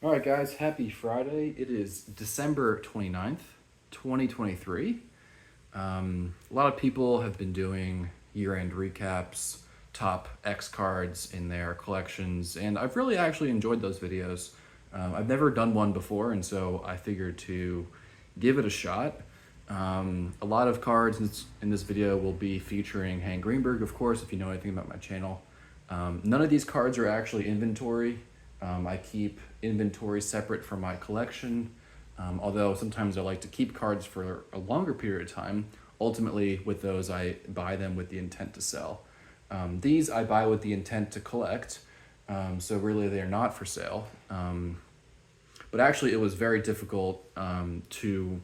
All right, guys, happy Friday. It is December 29th, 2023. A lot of people have been doing year end recaps, top X cards in their collections, and I've really actually enjoyed those videos. I've never done one before, and so I figured to give it a shot. A lot of cards in this video will be featuring Hank Greenberg, of course, if you know anything about my channel. None of these cards are actually inventory. I keep inventory separate from my collection, although sometimes I like to keep cards for a longer period of time. Ultimately, with those, I buy them with the intent to sell. These I buy with the intent to collect, so really they are not for sale. But actually, it was very difficult to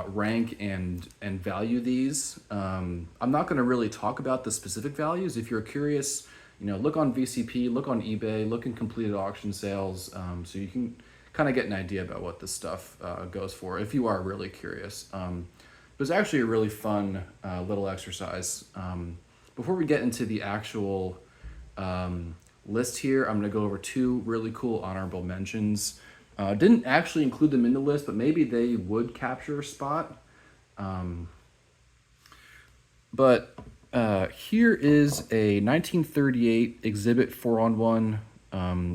rank and value these. I'm not going to really talk about the specific values. If you're curious, look on VCP, look on eBay, look in completed auction sales, so you can kind of get an idea about what this stuff goes for if you are really curious. It was actually a really fun little exercise. Before we get into the actual list here, I'm going to go over two really cool honorable mentions. Didn't actually include them in the list, but maybe they would capture a spot. But here is a 1938 exhibit 4-on-1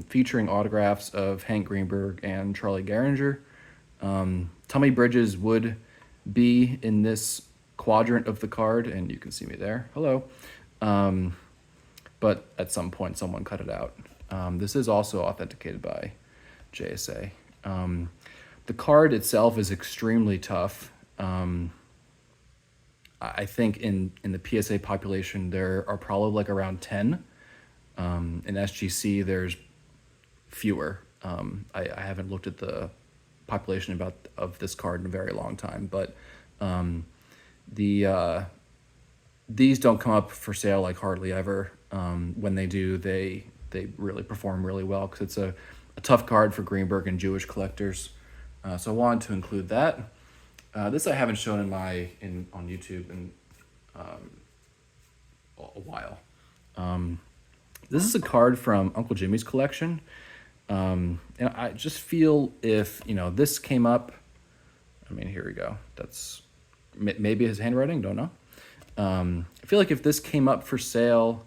featuring autographs of Hank Greenberg and Charlie Gehringer. Tommy Bridges would be in this quadrant of the card, and you can see me there. Hello. But at some point, someone cut it out. This is also authenticated by JSA. The card itself is extremely tough. I think in the PSA population, there are probably like around 10. In SGC, there's fewer. I haven't looked at the population of this card in a very long time, but these don't come up for sale like hardly ever. When they do, they really perform really well because it's a tough card for Greenberg and Jewish collectors. So I wanted to include that. This I haven't shown on YouTube in a while. This is a card from Uncle Jimmy's collection. And I just feel if, this came up, here we go. That's maybe his handwriting, don't know. I feel like if this came up for sale,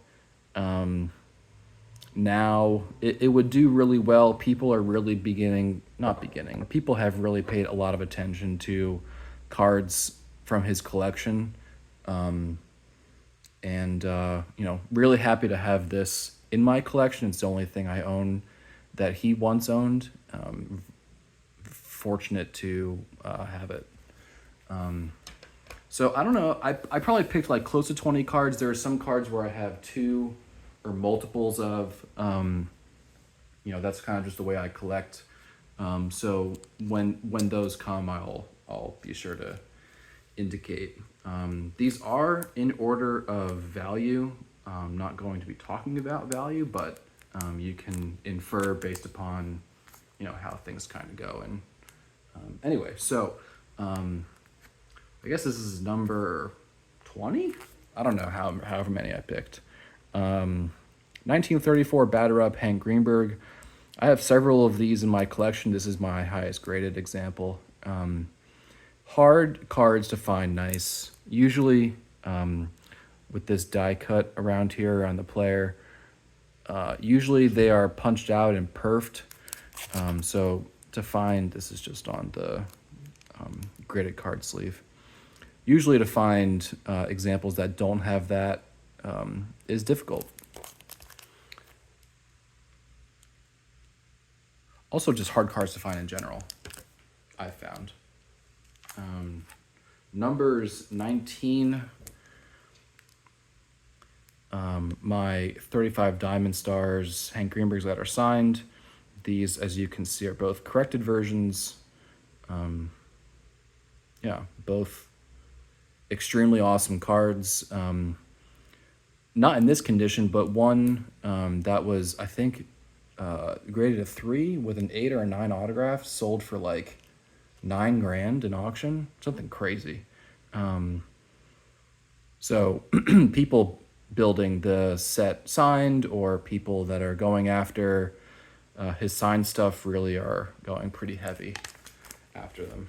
now it would do really well. People are really people have really paid a lot of attention to cards from his collection. Really happy to have this in my collection. It's the only thing I own that he once owned. Fortunate to have it. So I don't know. I probably picked like close to 20 cards. There are some cards where I have two or multiples of. That's kind of just the way I collect. So when those come, I'll be sure to indicate. These are in order of value. I'm not going to be talking about value, but you can infer based upon how things kind of go. And anyway, so I guess this is number 20. I don't know however many I picked. 1934 batter up Hank Greenberg. I have several of these in my collection. This is my highest graded example. Hard cards to find nice. Usually with this die cut around here on the player, usually they are punched out and perfed. So to find, this is just on the graded card sleeve. Usually to find examples that don't have that is difficult. Also just hard cards to find in general, I've found. Numbers 19, my 35 Diamond Stars Hank Greenbergs that are signed. These, as you can see, are both corrected versions. Both extremely awesome cards. Not in this condition, but one that was, I think, graded a 3 with an 8 or a 9 autograph, sold for like $9,000 in auction, something crazy. So people building the set signed, or people that are going after His signed stuff really are going pretty heavy after them.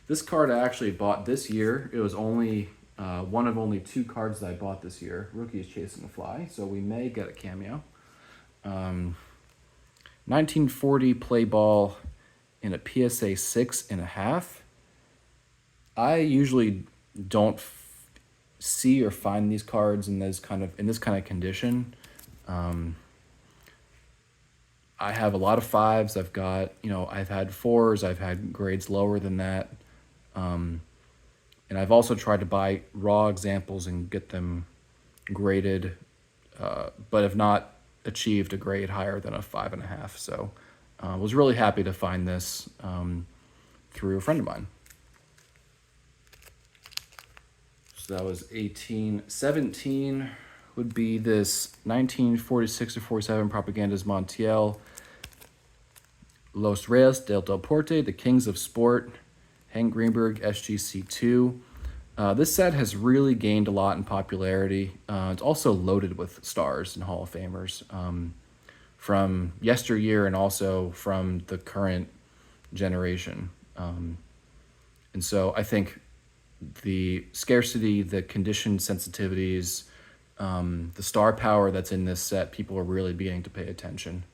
This card I actually bought this year. It was only one of only 2 cards that I bought this year. Rookie is Chasing a Fly, so we may get a cameo. 1940 play ball in a PSA 6.5. I usually don't see or find these cards in this kind of condition. I have a lot of 5s. I've got, I've had 4s. I've had grades lower than that. And I've also tried to buy raw examples and get them graded, but have not achieved a grade higher than a 5.5. So I was really happy to find this through a friend of mine. So that was 1817 would be this 1946-47 Propagandas Montiel, Los Reyes del Deporte, the Kings of Sport, Hank Greenberg, SGC2. This set has really gained a lot in popularity. It's also loaded with stars and Hall of Famers from yesteryear and also from the current generation. And so I think the scarcity, the condition sensitivities, the star power that's in this set, people are really beginning to pay attention.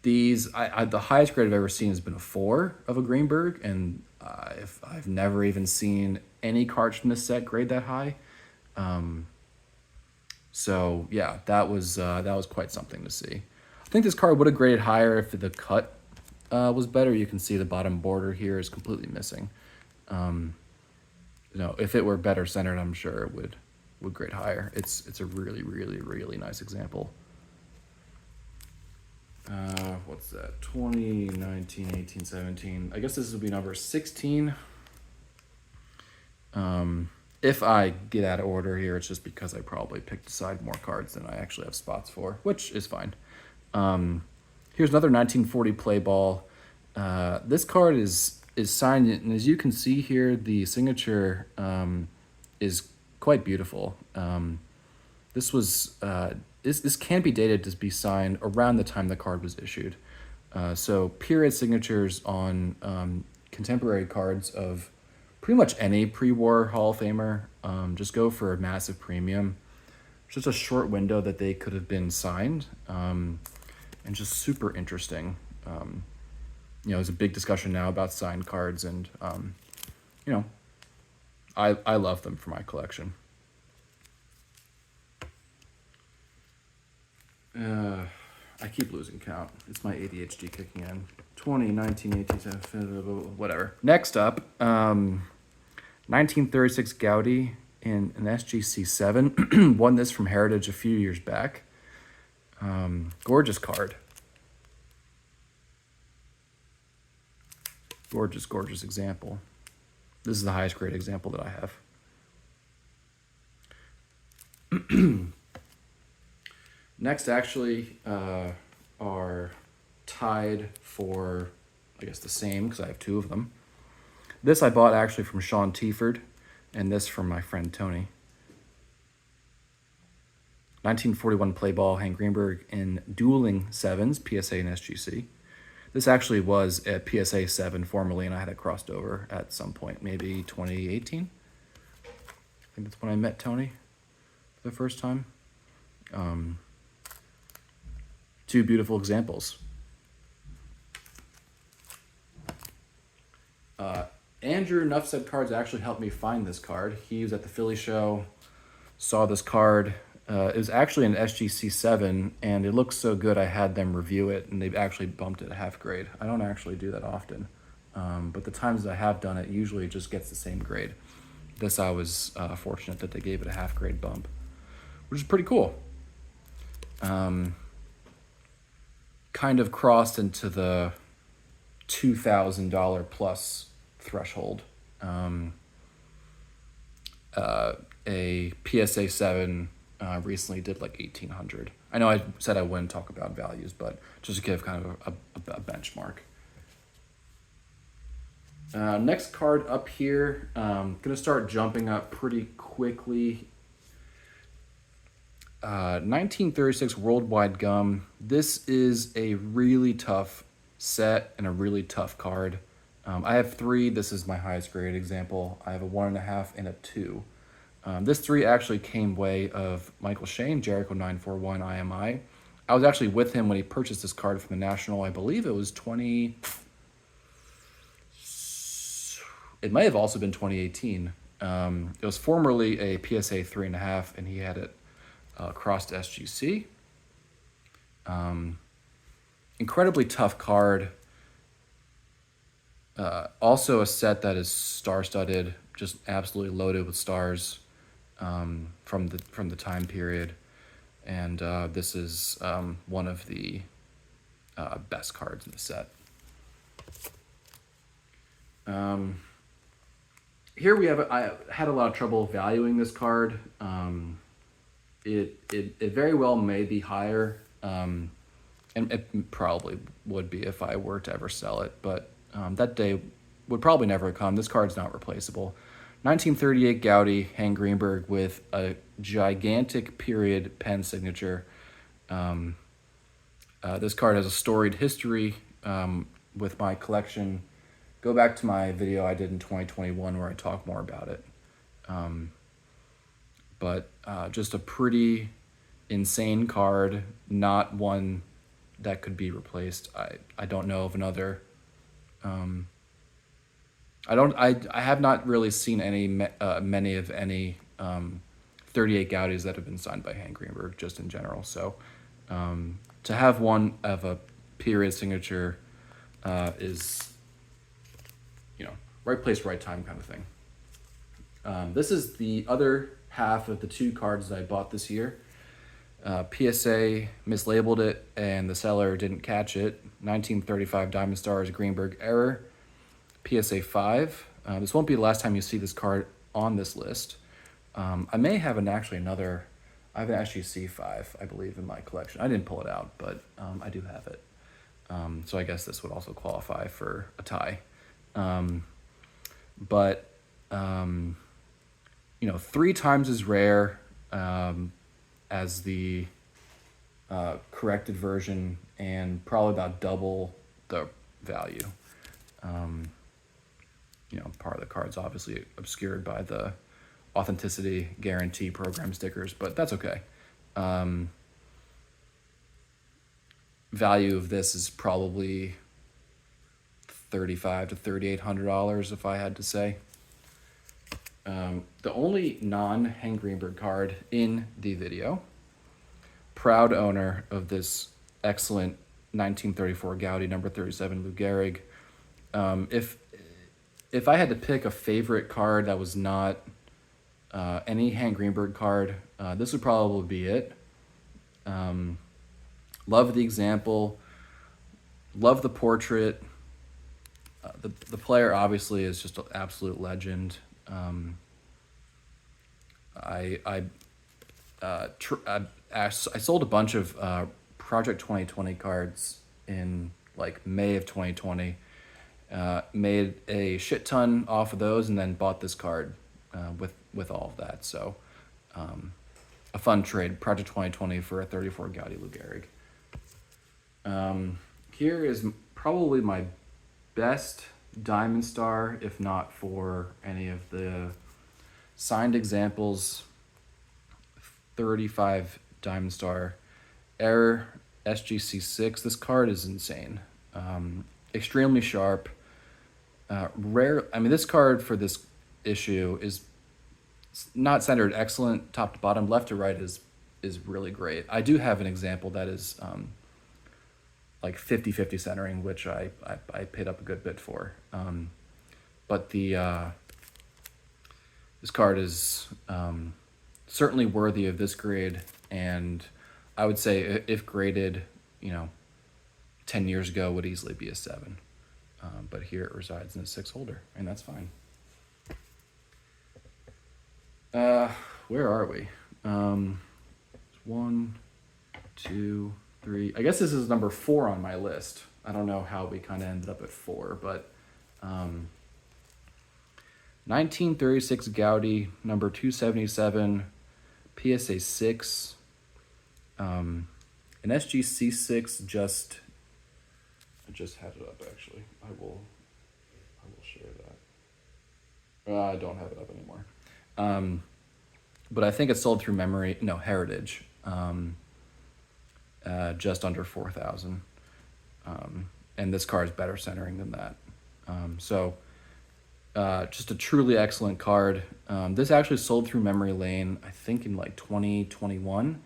These, the highest grade I've ever seen has been a 4 of a Greenberg, and I've never even seen any cards from this set grade that high. So yeah, that was quite something to see. I think this card would have graded higher if the cut was better. You can see the bottom border here is completely missing. If it were better centered, I'm sure it would grade higher. It's a really, really, really nice example. What's that? 2019, 18, 17. I guess this will be number 16. If I get out of order here, it's just because I probably picked aside more cards than I actually have spots for, which is fine. Here's another 1940 play ball. This card is signed, and as you can see here, the signature is quite beautiful. This was this can be dated to be signed around the time the card was issued. So period signatures on contemporary cards of pretty much any pre-war Hall of Famer just go for a massive premium. It's just a short window that they could have been signed, and just super interesting. There's a big discussion now about signed cards, and I love them for my collection. I keep losing count. It's my ADHD kicking in. 20, 19, 18, 17, whatever. Next up, 1936 Gaudi in an SGC7. Won this from Heritage a few years back. Gorgeous card. Gorgeous, gorgeous example. This is the highest grade example that I have. Next, actually, are tied for, I guess, the same, because I have 2 of them. This I bought actually from Sean Tiford, and this from my friend Tony. 1941 play ball, Hank Greenberg in Dueling 7s, PSA and SGC. This actually was a PSA 7 formerly, and I had it crossed over at some point, maybe 2018. I think that's when I met Tony for the first time. 2 beautiful examples. Andrew Nuffsaid Cards actually helped me find this card. He was at the Philly show, saw this card. It was actually an SGC 7, and it looks so good I had them review it, and they've actually bumped it a half grade. I don't actually do that often, but the times that I have done it, usually it just gets the same grade. This I was fortunate that they gave it a half grade bump, which is pretty cool. Kind of crossed into the $2,000 plus threshold. A PSA 7 recently did like 1,800. I know I said I wouldn't talk about values, but just to give kind of a benchmark. Next card up here, gonna start jumping up pretty quickly. 1936 Worldwide Gum. This is a really tough set and a really tough card. I have three. This is my highest grade example. I have a 1.5 and a 2. This 3 actually came way of Michael Shane, Jericho 941 IMI. I was actually with him when he purchased this card from the National. I believe it was 20. It may have also been 2018. It was formerly a PSA 3.5, and he had it crossed SGC. Incredibly tough card. Also a set that is star-studded, just absolutely loaded with stars from the time period, and this is one of the best cards in the set. Here we have. I had a lot of trouble valuing this card. It very well may be higher, and it probably would be if I were to ever sell it, but that day would probably never come. This card's not replaceable. 1938 Gaudi, Hank Greenberg with a gigantic period pen signature. This card has a storied history with my collection. Go back to my video I did in 2021 where I talk more about it. But just a pretty insane card, not one that could be replaced. I don't know of another. I have not really seen many of any 38 Gaudis that have been signed by Hank Greenberg just in general. So to have one of a period signature is, right place, right time kind of thing. This is the other half of the 2 cards that I bought this year. PSA mislabeled it and the seller didn't catch it. 1935 Diamond Stars Greenberg Error. PSA 5. This won't be the last time you see this card on this list. I may have another. I have an SGC 5, I believe, in my collection. I didn't pull it out, but I do have it. So I guess this would also qualify for a tie. But 3 times as rare as the corrected version, and probably about double the value. Part of the card's obviously obscured by the authenticity guarantee program stickers, but that's okay. Value of this is probably $3,500 to $3,800 if I had to say. The only non-Hank Greenberg card in the video, proud owner of this excellent 1934 Gaudi number 37 Lou Gehrig. If I had to pick a favorite card that was not any Hank Greenberg card, this would probably be it. Love the example, love the portrait. The player obviously is just an absolute legend. I sold a bunch of Project 2020 cards in like May of 2020. Made a shit ton off of those, and then bought this card with all of that. So a fun trade, Project 2020 for a 34 Gaudi Lou Gehrig. Here is probably my best Diamond Star, if not for any of the signed examples. 35 Diamond Star Error SGC 6. This card is insane. Extremely sharp. Rare. I mean, this card for this issue is not centered excellent top to bottom. Left to right is really great. I do have an example that is like 50-50 centering, which I paid up a good bit for. But this card is certainly worthy of this grade, and I would say if graded, 10 years ago would easily be a 7. But here it resides in a 6 holder, and that's fine. Where are we? 1, 2, 3. I guess this is number 4 on my list. I don't know how we kind of ended up at 4, but 1936 Gaudi, number 277, PSA 6. An SGC6 I just had it up actually. I will share that. I don't have it up anymore. But I think it's sold through Heritage. Just under 4,000. And this car is better centering than that. Just a truly excellent card. This actually sold through Memory Lane, I think in like 2021.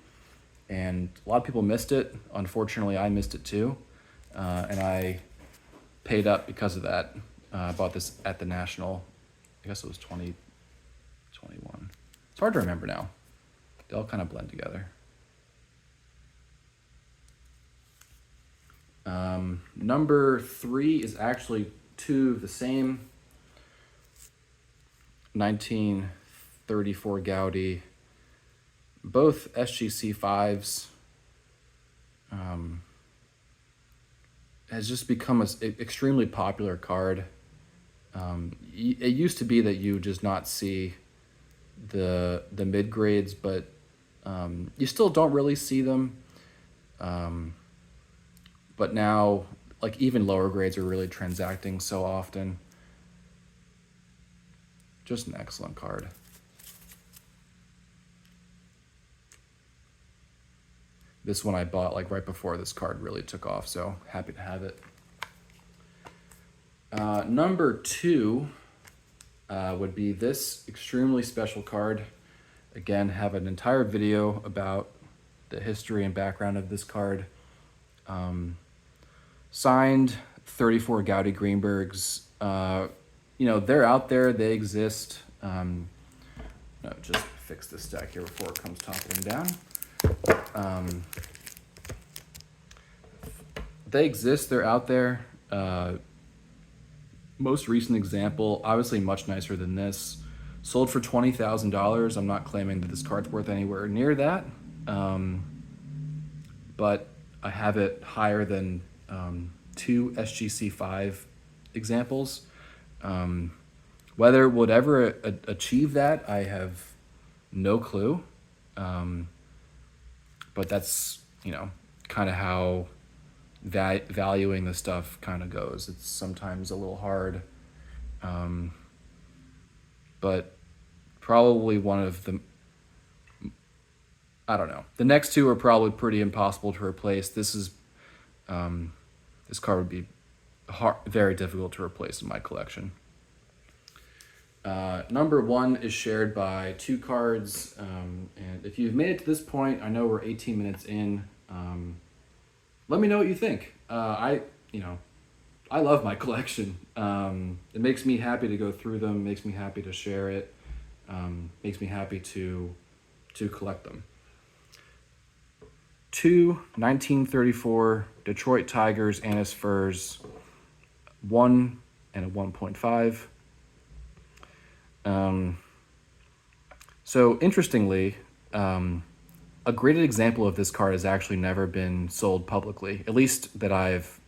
And a lot of people missed it. Unfortunately, I missed it too. And I paid up because of that. I bought this at the National, I guess it was 2021. It's hard to remember now. They all kind of blend together. Number 3 is actually 2 of the same. 1934 Gaudi. Both SGC 5s. Has just become an extremely popular card. It used to be that you just not see the mid grades, but you still don't really see them. But now, like, even lower grades are really transacting so often. Just an excellent card. This one I bought like right before this card really took off, so happy to have it. Number 2 would be this extremely special card. Again, have an entire video about the history and background of this card. Signed 34 Gaudi Greenbergs. They're out there, they exist. Just fix this stack here before it comes toppling down. They exist, they're out there. Most recent example, obviously much nicer than this. Sold for $20,000. I'm not claiming that this card's worth anywhere near that. But I have it higher than 2 SGC 5 examples. Whether it would ever achieve that, I have no clue. But that's, kind of how valuing the stuff kind of goes. It's sometimes a little hard. But probably one of the, I don't know. The next 2 are probably pretty impossible to replace. This card would be very difficult to replace in my collection. Number 1 is shared by 2 cards. And if you've made it to this point, I know we're 18 minutes in. Let me know what you think. I love my collection. It makes me happy to go through them, makes me happy to share it, makes me happy to collect them. 2 1934 Detroit Tigers Annis Furs, 1 and a 1.5. So interestingly, a graded example of this card has actually never been sold publicly, at least that I've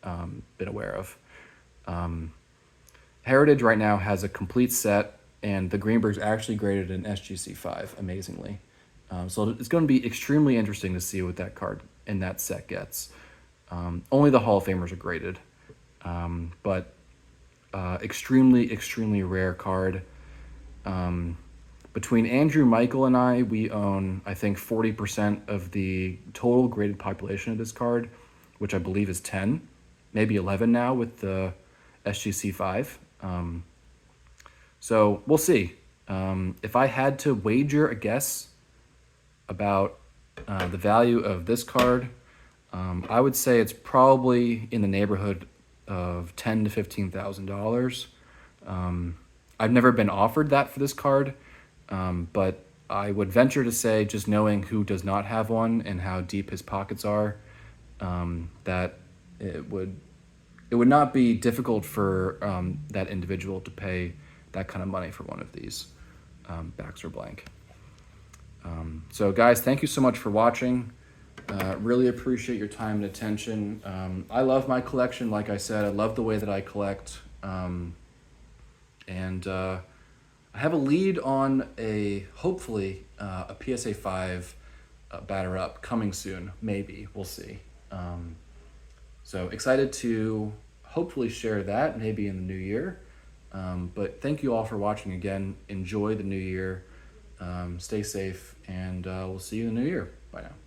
been aware of. Heritage right now has a complete set, and the Greenberg's actually graded an SGC 5, amazingly. So it's going to be extremely interesting to see what that card in that set gets. Only the Hall of Famers are graded, but extremely, extremely rare card. Between Andrew, Michael, and I, we own, I think, 40% of the total graded population of this card, which I believe is 10, maybe 11 now with the SGC 5. So we'll see. If I had to wager a guess about the value of this card, I would say it's probably in the neighborhood of $10,000 to $15,000. I've never been offered that for this card, but I would venture to say, just knowing who does not have one and how deep his pockets are, that it would not be difficult for that individual to pay that kind of money for one of these. Backs are blank. So guys, thank you so much for watching. Really appreciate your time and attention. I love my collection. Like I said, I love the way that I collect. I have a lead on hopefully a PSA 5 batter up coming soon. Maybe, we'll see. So excited to hopefully share that maybe in the new year. But thank you all for watching again. Enjoy the new year. Stay safe, and we'll see you in the new year. Bye now.